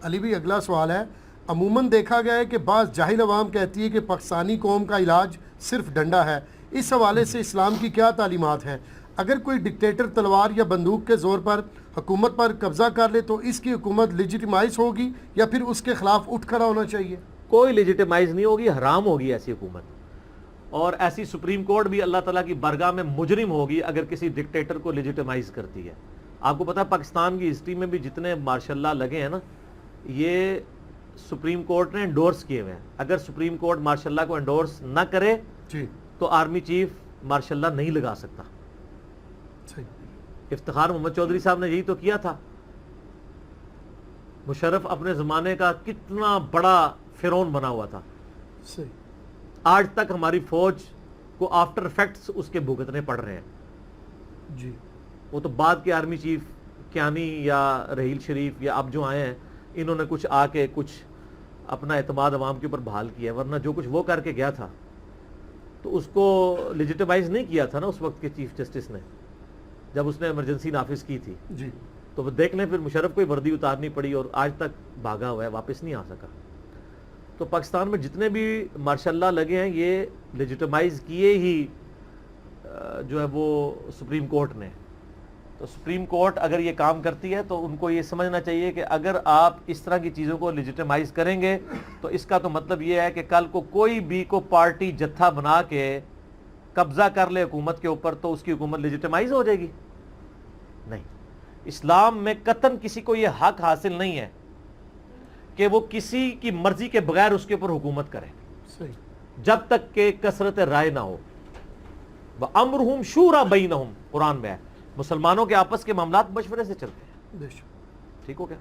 علی بھی اگلا سوال ہے، عموماً دیکھا گیا ہے کہ بعض جاہل عوام کہتی ہے کہ پاکستانی قوم کا علاج صرف ڈنڈا ہے، اس حوالے سے اسلام کی کیا تعلیمات ہیں؟ اگر کوئی ڈکٹیٹر تلوار یا بندوق کے زور پر حکومت پر قبضہ کر لے تو اس کی حکومت لیجیٹیمائز ہوگی یا پھر اس کے خلاف اٹھ کھڑا ہونا چاہیے؟ کوئی لیجیٹیمائز نہیں ہوگی، حرام ہوگی ایسی حکومت، اور ایسی سپریم کورٹ بھی اللہ تعالیٰ کی بارگاہ میں مجرم ہوگی اگر کسی ڈکٹیٹر کو لیجیٹیمائز کرتی ہے۔ آپ کو پتا ہے پاکستان کی ہسٹری میں بھی جتنے مارشاء اللہ لگے ہیں نا، یہ سپریم کورٹ نے انڈورس کیے ہوئے ہیں۔ اگر سپریم کورٹ مارشاء اللہ کو انڈورس نہ کرے جی تو آرمی چیف مارشاء اللہ نہیں لگا سکتا۔ صحیح۔ افتخار محمد چودھری صاحب نے یہی تو کیا تھا۔ مشرف اپنے زمانے کا کتنا بڑا فرعون بنا ہوا تھا، صحیح۔ آج تک ہماری فوج کو آفٹر افیکٹس اس کے بھگتنے پڑ رہے ہیں۔ جی وہ تو بعد کے آرمی چیف کیانی یا رحیل شریف یا اب جو آئے ہیں، انہوں نے کچھ آ کے کچھ اپنا اعتماد عوام کے اوپر بحال کیا، ورنہ جو کچھ وہ کر کے گیا تھا تو اس کو لیجیٹیمائز نہیں کیا تھا نا اس وقت کے چیف جسٹس نے، جب اس نے ایمرجنسی نافذ کی تھی۔ جی تو وہ دیکھ لیں پھر مشرف کو ہی وردی اتارنی پڑی اور آج تک بھاگا ہوا ہے، واپس نہیں آ سکا۔ تو پاکستان میں جتنے بھی مارشاء اللہ لگے ہیں یہ لیجیٹیمائز کیے ہی جو ہے وہ سپریم کورٹ نے۔ تو سپریم کورٹ اگر یہ کام کرتی ہے تو ان کو یہ سمجھنا چاہیے کہ اگر آپ اس طرح کی چیزوں کو لیجیٹیمائز کریں گے تو اس کا تو مطلب یہ ہے کہ کل کو کوئی بھی کو پارٹی جتھا بنا کے قبضہ کر لے حکومت کے اوپر تو اس کی حکومت لیجیٹیمائز ہو جائے گی؟ نہیں۔ اسلام میں قطعاً کسی کو یہ حق حاصل نہیں ہے کہ وہ کسی کی مرضی کے بغیر اس کے اوپر حکومت کرے، صحیح۔ جب تک کہ کثرت رائے نہ ہو۔ وَأَمْرُهُمْ شُورَى بَيْنَهُمْ قرآن میں ہے، مسلمانوں کے آپس کے معاملات مشورے سے چلتے ہیں۔ بے شک۔ ٹھیک ہو گیا؟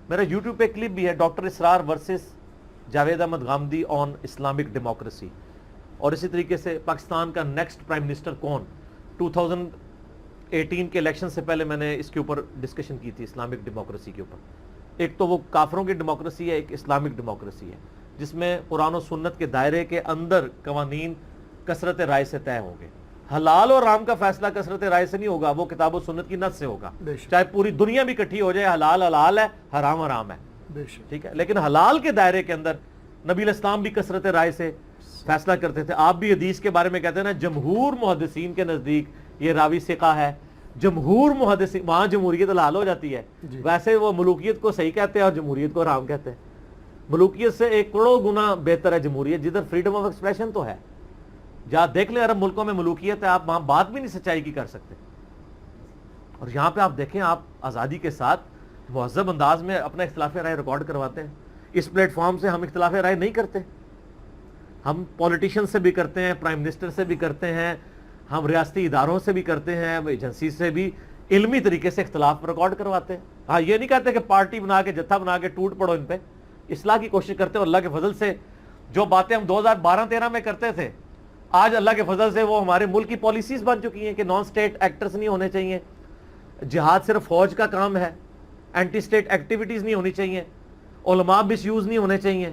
میرا یوٹیوب پہ کلپ بھی ہے، doctor Israr versus Javed Ahmad Ghamidi on Islamic democracy, اور اسی طریقے سے پاکستان کا نیکسٹ پرائم منسٹر کون، 2018 کے الیکشن سے پہلے میں نے اس کے اوپر ڈسکشن کی تھی اسلامک ڈیموکریسی کے اوپر۔ ایک تو وہ کافروں کی ڈیموکریسی ہے، ایک اسلامک ڈیموکریسی ہے جس میں قرآن و سنت کے دائرے کے اندر قوانین کثرت رائے سے طے ہوں گے۔ حلال اور حرام کا فیصلہ کثرت رائے سے نہیں ہوگا، وہ کتاب و سنت کی نص سے ہوگا، بے شک۔ چاہے پوری دنیا بھی اکٹھی ہو جائے، حلال حلال ہے، حرام حرام ہے، بے شک۔ ٹھیک ہے؟ لیکن حلال کے دائرے کے اندر نبی علیہ السلام بھی کثرت رائے سے فیصلہ کرتے تھے۔ آپ بھی حدیث کے بارے میں کہتے ہیں نا، جمہور محدثین کے نزدیک یہ راوی ثقہ ہے، جمہور محدثین، وہاں جمہوریت حلال ہو جاتی ہے، جی۔ ویسے وہ ملوکیت کو صحیح کہتے ہیں اور جمہوریت کو حرام کہتے ہیں۔ ملوکیت سے 1 کروڑ گنا بہتر ہے جمہوریت، جدھر فریڈم آف ایکسپریشن تو ہے۔ جہاں دیکھ لیں عرب ملکوں میں ملوکیت ہے، آپ وہاں بات بھی نہیں سچائی کی کر سکتے، اور یہاں پہ آپ دیکھیں، آپ آزادی کے ساتھ مہذب انداز میں اپنا اختلاف رائے ریکارڈ کرواتے ہیں۔ اس پلیٹ فارم سے ہم اختلاف رائے نہیں کرتے، ہم پولیٹیشین سے بھی کرتے ہیں، پرائم منسٹر سے بھی کرتے ہیں، ہم ریاستی اداروں سے بھی کرتے ہیں، ایجنسی سے بھی علمی طریقے سے اختلاف ریکارڈ کرواتے ہیں۔ ہاں، یہ نہیں کہتے کہ پارٹی بنا کے جتھا بنا کے ٹوٹ پڑو ان پہ، اصلاح کی کوشش کرتے ہیں۔ اللہ کے فضل سے جو باتیں ہم 2012-13 میں کرتے تھے، آج اللہ کے فضل سے وہ ہمارے ملک کی پالیسیز بن چکی ہیں کہ نان سٹیٹ ایکٹرز نہیں ہونے چاہیے، جہاد صرف فوج کا کام ہے، اینٹی سٹیٹ ایکٹیویٹیز نہیں ہونی چاہیے، علماء مس یوز نہیں ہونے چاہیے۔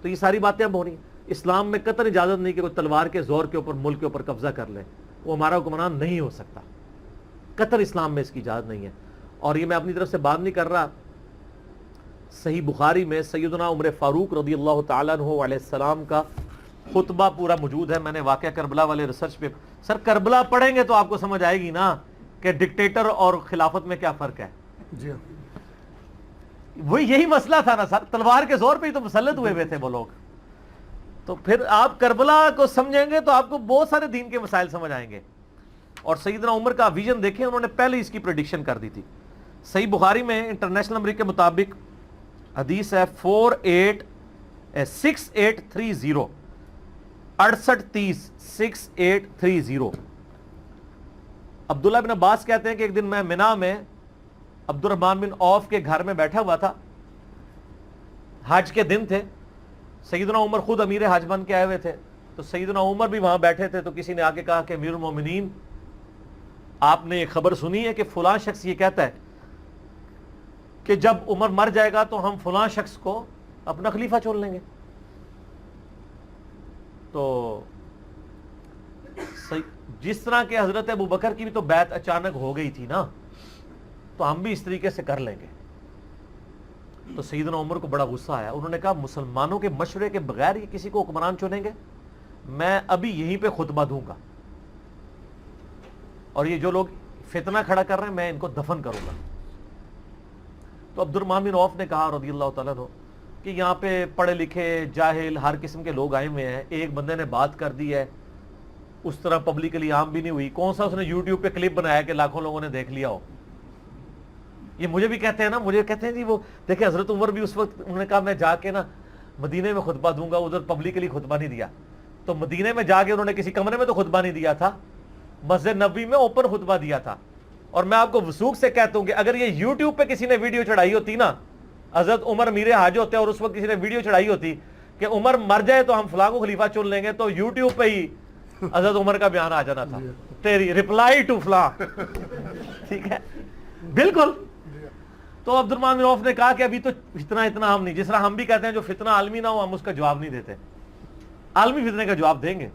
تو یہ ساری باتیں اب ہو رہی ہیں۔ اسلام میں قطعاً اجازت نہیں کہ کوئی تلوار کے زور کے اوپر ملک کے اوپر قبضہ کر لے، وہ ہمارا حکمران نہیں ہو سکتا، قطعاً اسلام میں اس کی اجازت نہیں ہے۔ اور یہ میں اپنی طرف سے بات نہیں کر رہا، صحیح بخاری میں سیدنا عمر فاروق رضی اللہ تعالیٰ عنہ علیہ السلام کا خطبہ پورا موجود ہے۔ میں نے واقعہ کربلا والے ریسرچ پہ، سر کربلا پڑھیں گے تو آپ کو سمجھ آئے گی نا کہ ڈکٹیٹر اور خلافت میں کیا فرق ہے۔ جی ہاں، وہ یہی مسئلہ تھا نا سر، تلوار کے زور پہ ہی تو مسلط ہوئے تھے وہ لوگ۔ تو پھر آپ کربلا کو سمجھیں گے تو آپ کو بہت سارے دین کے مسائل سمجھ آئیں گے۔ اور سیدنا عمر کا ویژن دیکھیں، انہوں نے پہلے اس کی پریڈکشن کر دی تھی۔ صحیح بخاری میں انٹرنیشنل نمبر کے مطابق حدیث ہے 6830 6830 6830۔ عبداللہ بن عباس کہتے ہیں کہ ایک دن میں منا میں عبد الرحمن بن عوف کے گھر میں بیٹھا ہوا تھا، حج کے دن تھے، سیدنا عمر خود امیر حج بن کے آئے ہوئے تھے، تو سیدنا عمر بھی وہاں بیٹھے تھے۔ تو کسی نے آ کے کہا کہ امیر المومنین، آپ نے یہ خبر سنی ہے کہ فلاں شخص یہ کہتا ہے کہ جب عمر مر جائے گا تو ہم فلاں شخص کو اپنا خلیفہ چن لیں گے۔ تو جس طرح کہ حضرت ابوبکر کی بھی تو بیعت اچانک ہو گئی تھی نا، تو ہم بھی اس طریقے سے کر لیں گے۔ تو سیدنا عمر کو بڑا غصہ آیا. انہوں نے کہا مسلمانوں کے مشورے کے بغیر یہ کسی کو حکمران چنیں گے؟ میں ابھی یہیں پہ خطبہ دوں گا اور یہ جو لوگ فتنہ کھڑا کر رہے ہیں میں ان کو دفن کروں گا. تو عبد الرحمن بن عوف نے کہا رضی اللہ تعالیٰ عنہ کہ یہاں پہ پڑھے لکھے جاہل ہر قسم کے لوگ آئے ہوئے ہیں, ایک بندے نے بات کر دی ہے, اس طرح پبلکلی عام بھی نہیں ہوئی, کون سا اس نے یوٹیوب پہ کلپ بنایا کہ لاکھوں لوگوں نے دیکھ لیا ہو. یہ مجھے بھی کہتے ہیں نا, مجھے کہتے ہیں جی وہ دیکھیں حضرت عمر بھی اس وقت انہوں نے کہا میں جا کے نا مدینے میں خطبہ دوں گا, ادھر پبلکلی خطبہ نہیں دیا. تو مدینے میں جا کے انہوں نے کسی کمرے میں تو خطبہ نہیں دیا تھا, مسجد نبوی میں اوپن خطبہ دیا تھا. اور میں آپ کو وثوق سے کہتا ہوں کہ اگر یہ یوٹیوب پہ کسی نے ویڈیو چڑھائی ہوتی نا, حضرت عمر میرے حاج ہوتے اور اس وقت کسی نے ویڈیو چڑھائی ہوتی کہ عمر مر جائے تو ہم فلاں کو خلیفہ چن لیں گے, تو یوٹیوب پہ ہی حضرت عمر کا بیان آ جانا تھا, تیری ریپلائی ٹو فلاں. ٹھیک ہے, بالکل. تو عبد الرحمن بن عوف نے کہا کہ ابھی تو فتنہ ہم نہیں, جس طرح ہم بھی کہتے ہیں جو فتنہ عالمی نہ ہو ہم اس کا جواب نہیں دیتے, عالمی فتنے کا جواب دیں گے.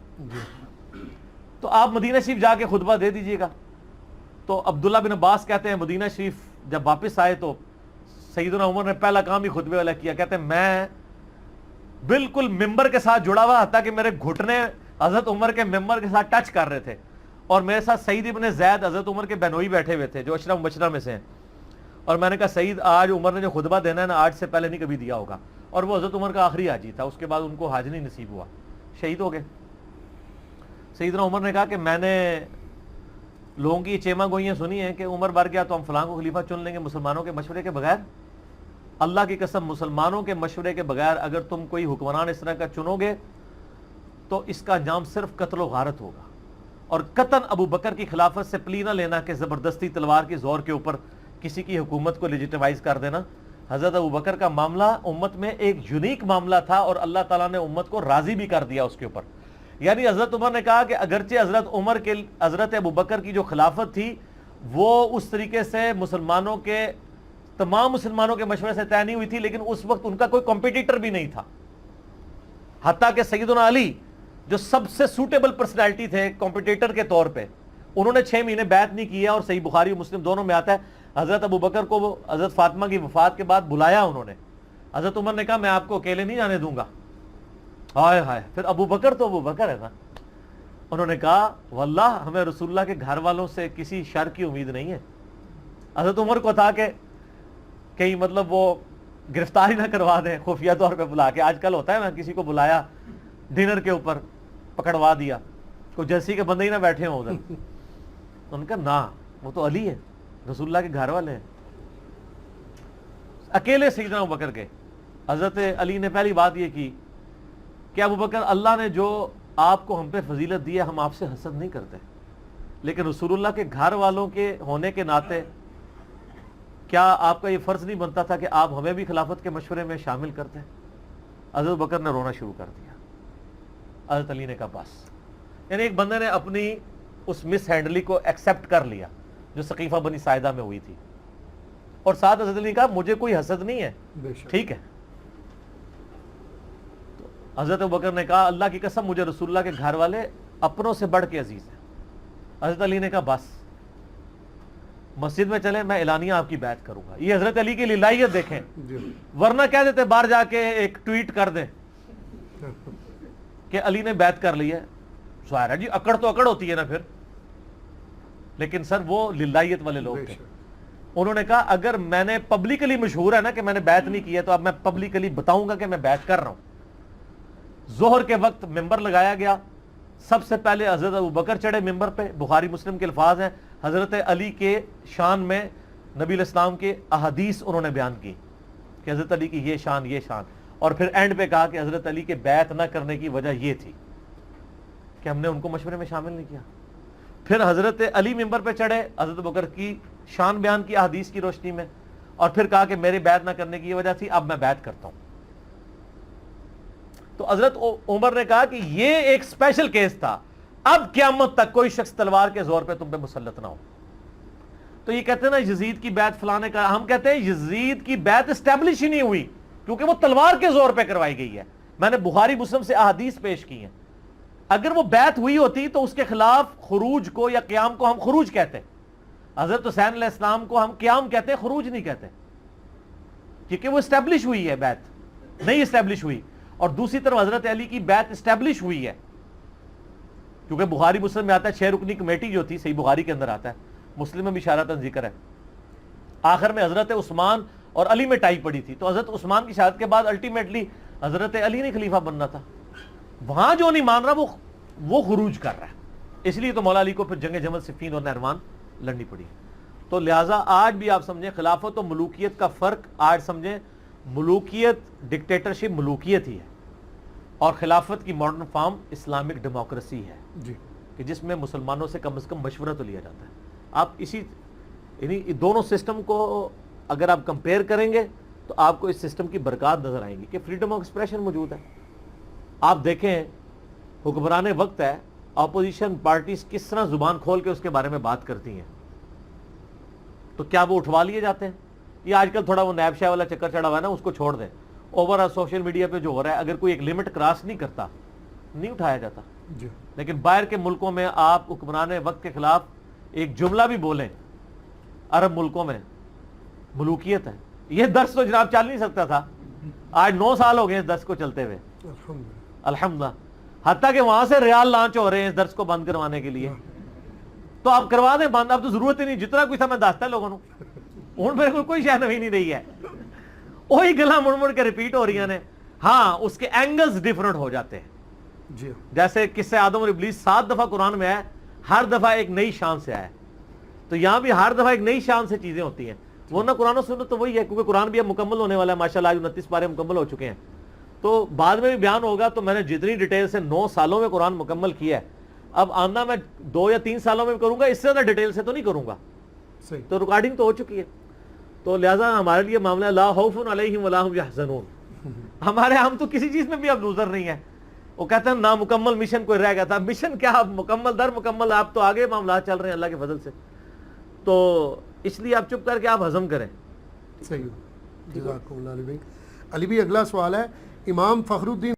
تو آپ مدینہ شریف جا کے خطبہ دے دیجئے گا. تو عبداللہ بن عباس کہتے ہیں مدینہ شریف جب واپس آئے تو سیدنا عمر نے پہلا کام ہی خطبے والا کیا. کہتے ہیں میں بالکل ممبر کے ساتھ جڑا ہوا تھا کہ میرے گھٹنے حضرت عمر کے ممبر کے ساتھ ٹچ کر رہے تھے, اور میرے ساتھ سعید ابن زید حضرت عمر کے بہنوئی بیٹھے ہوئے تھے جو عشرہ مبشرہ میں سے ہیں. اور میں نے کہا سعید آج عمر نے جو خطبہ دینا ہے نا آج سے پہلے نہیں کبھی دیا ہوگا. اور وہ حضرت عمر کا آخری حاجی تھا, اس کے بعد ان کو حج نہیں نصیب ہوا, شہید ہو گئے. سیدنا عمر نے کہا کہ میں نے لوگوں کی یہ چیما گوئیاں سنی ہیں کہ عمر مر گیا تو ہم فلاں کو خلیفہ چن لیں گے مسلمانوں کے مشورے کے بغیر. اللہ کی قسم مسلمانوں کے مشورے کے بغیر اگر تم کوئی حکمران اس طرح کا چنو گے تو اس کا انجام صرف قتل و غارت ہوگا. اور قطعاً ابو بکر کی خلافت سے پلی نہ لینا کہ زبردستی تلوار کے زور کے اوپر کسی کی حکومت کو لیجیٹیمائز کر دینا. حضرت ابو بکر کا معاملہ امت میں ایک یونیک معاملہ تھا اور اللہ تعالیٰ نے امت کو راضی بھی کر دیا اس کے اوپر. یعنی حضرت عمر نے کہا کہ اگرچہ حضرت ابو بکر کی جو خلافت تھی وہ اس طریقے سے تمام مسلمانوں کے مشورے سے طے نہیں ہوئی تھی, لیکن اس وقت ان کا کوئی کمپیٹیٹر بھی نہیں تھا. حتیٰ کہ سیدنا علی جو سب سے سوٹیبل پرسنالٹی تھے کمپیٹیٹر کے طور پہ, انہوں نے 6 مہینے بیعت نہیں کیا. اور صحیح بخاری و مسلم دونوں میں آتا ہے حضرت ابو بکر کو حضرت فاطمہ کی وفات کے بعد بلایا انہوں نے. حضرت عمر نے کہا میں آپ کو اکیلے نہیں جانے دوں گا. ہائے ہائے, پھر ابو بکر تو ابو بکر ہے نا. انہوں نے کہا واللہ ہمیں رسول اللہ کے گھر والوں سے کسی شر کی امید نہیں ہے. حضرت عمر کو تھا کہ کہیں مطلب وہ گرفتاری نہ کروا دیں خفیہ طور پہ بلا کے. آج کل ہوتا ہے نا کسی کو بلایا ڈنر کے اوپر پکڑوا دیا, کوئی جیسی کے بندے ہی نہ بیٹھے ہوں ادھر. انہوں نے کہا نا وہ تو علی ہے, رسول اللہ کے گھر والے ہیں. اکیلے سیدنا ابو بکر کے. حضرت علی نے پہلی بات یہ کی کہ ابو بکر اللہ نے جو آپ کو ہم پہ فضیلت دی ہے ہم آپ سے حسد نہیں کرتے, لیکن رسول اللہ کے گھر والوں کے ہونے کے ناطے کیا آپ کا یہ فرض نہیں بنتا تھا کہ آپ ہمیں بھی خلافت کے مشورے میں شامل کرتے. حضرت بکر نے رونا شروع کر دیا. حضرت علی نے کہا بس. یعنی ایک بندے نے اپنی اس مس ہینڈلی کو ایکسپٹ کر لیا جو سقیفہ بنی ساعدہ میں ہوئی تھی, اور ساتھ حضرت علی نے کہا مجھے کوئی حسد نہیں ہے, ٹھیک ہے. تو حضرت بکر نے کہا اللہ کی قسم مجھے رسول اللہ کے گھر والے اپنوں سے بڑھ کے عزیز ہیں. حضرت علی نے کہا بس مسجد میں چلیں میں اعلانیہ آپ کی بیعت کروں گا. یہ حضرت علی کی للائیت دیکھیں, ورنہ کہہ دیتے باہر جا کے ایک ٹویٹ کر دیں کہ علی نے بیعت کر لی ہے. ظاہر ہے جی اکڑ تو اکڑ ہوتی ہے نا پھر, لیکن سر وہ للائیت والے لوگ تھے. انہوں نے کہا اگر میں نے پبلکلی مشہور ہے نا کہ میں نے بیعت نہیں کی ہے تو اب میں پبلکلی بتاؤں گا کہ میں بیعت کر رہا ہوں. ظہر کے وقت ممبر لگایا گیا, سب سے پہلے حضرت ابو بکر چڑھے ممبر پہ. بخاری مسلم کے الفاظ ہیں حضرت علی کے شان میں نبی علیہ السلام کے احادیث انہوں نے بیان کی کہ حضرت علی کی یہ شان یہ شان, اور پھر اینڈ پہ کہا کہ حضرت علی کے بیعت نہ کرنے کی وجہ یہ تھی کہ ہم نے ان کو مشورے میں شامل نہیں کیا. پھر حضرت علی ممبر پہ چڑھے حضرت بکر کی شان بیان کی احادیث کی روشنی میں, اور پھر کہا کہ میری بیعت نہ کرنے کی یہ وجہ تھی اب میں بیعت کرتا ہوں. تو حضرت عمر نے کہا کہ یہ ایک اسپیشل کیس تھا, اب قیامت تک کوئی شخص تلوار کے زور پہ تم پہ مسلط نہ ہو. تو یہ کہتے ہیں نا یزید کی بیعت فلانے کا, ہم کہتے ہیں یزید کی بیعت اسٹیبلش ہی نہیں ہوئی کیونکہ وہ تلوار کے زور پہ کروائی گئی ہے. میں نے بخاری مسلم سے احادیث پیش کی ہیں. اگر وہ بیعت ہوئی ہوتی تو اس کے خلاف خروج کو یا قیام کو ہم خروج کہتے. حضرت حسین علیہ السلام کو ہم قیام کہتے ہیں, خروج نہیں کہتے. کیونکہ وہ اسٹیبلش ہوئی ہے بیعت نہیں اسٹیبلش ہوئی. اور دوسری طرف حضرت علی کی بیعت اسٹیبلش ہوئی ہے, کیونکہ بخاری مسلم میں آتا ہے 6 رکنی کمیٹی جو تھی, صحیح بخاری کے اندر آتا ہے, مسلم میں بھی اشارتاً ذکر ہے. آخر میں حضرت عثمان اور علی میں ٹائی پڑی تھی, تو حضرت عثمان کی شہادت کے بعد الٹیمیٹلی حضرت علی نے خلیفہ بننا تھا. وہاں جو نہیں مان رہا وہ خروج کر رہا ہے, اس لیے تو مولا علی کو پھر جنگ جمل صفین اور نہروان لڑنی پڑی. تو لہٰذا آج بھی آپ سمجھیں خلافت و ملوکیت کا فرق, آج سمجھیں ملوکیت ڈکٹیٹرشپ ملوکیت ہی ہے, اور خلافت کی ماڈرن فارم اسلامک ڈیموکریسی ہے جی, کہ جس میں مسلمانوں سے کم از کم مشورہ تو لیا جاتا ہے. آپ اسی یعنی دونوں سسٹم کو اگر آپ کمپیئر کریں گے تو آپ کو اس سسٹم کی برکات نظر آئیں گی کہ فریڈم آف ایکسپریشن موجود ہے. آپ دیکھیں حکمران وقت ہے, اپوزیشن پارٹیز کس طرح زبان کھول کے اس کے بارے میں بات کرتی ہیں, تو کیا وہ اٹھوا لیے جاتے ہیں؟ یہ آج کل تھوڑا وہ نیب شاہ والا چکر چڑھا ہوا ہے نا, اس کو چھوڑ دیں. اوور سوشل میڈیا پہ جو ہو رہا ہے, اگر کوئی ایک لمٹ کراس نہیں کرتا نہیں اٹھایا جاتا. جی, لیکن باہر کے ملکوں میں آپ حکمران وقت کے خلاف ایک جملہ بھی بولیں, عرب ملکوں میں ملوکیت ہے. یہ درس تو جناب چل نہیں سکتا تھا, آج 9 سال ہو گئے اس درس کو چلتے ہوئے الحمدللہ, حتیٰ کہ وہاں سے ریال لانچ ہو رہے ہیں اس درس کو بند کروانے کے لیے. تو آپ کروا دیں بند, اب تو ضرورت ہی نہیں, جتنا کوئی تھا میں دستا ہے لوگوں کو, ہوں میرے کو کوئی شے نوی نہیں رہی ہے, وہی گلا مڑ مڑ کے ریپیٹ ہو رہی ہیں. ہاں اس کے اینگلز ڈیفرنٹ ہو جاتے ہیں. جی, جیسے قصہ آدم اور ابلیس 7 دفعہ قرآن میں ہے, ہر دفعہ ایک نئی شان سے آیا ہے, تو یہاں بھی ہر دفعہ ایک نئی شان سے چیزیں ہوتی ہیں. ورنہ قرآن و سنت تو وہی ہے, کیونکہ قرآن بھی اب مکمل ہونے والا ہے ماشاءاللہ, آج 29 پارے مکمل ہو چکے ہیں. تو بعد میں بھی بیان ہوگا, تو میں نے جتنی ڈیٹیل سے 9 سالوں میں قرآن مکمل کیا ہے, اب آنا میں 2 یا 3 سالوں میں کروں گا, اس سے زیادہ ڈیٹیل سے تو نہیں کروں گا. صحیح, تو ریکارڈنگ تو ہو چکی ہے. تو لہٰذا ہمارے لیے معاملہ لا خوف علیہم ولا هم یحزنون, ہمارے ہم تو کسی چیز میں بھی اب لوزر نہیں ہے. وہ کہتے ہیں نامکمل مشن کوئی رہ گیا تھا, مشن کیا, اب مکمل در مکمل, آپ تو آگے معاملات چل رہے ہیں اللہ کے فضل سے. تو اس لیے آپ چپ کر کے آپ ہضم کریں. صحیح, جزاکم اللہ علی بھائی. علی بھائی اگلا سوال ہے, امام فخر الدین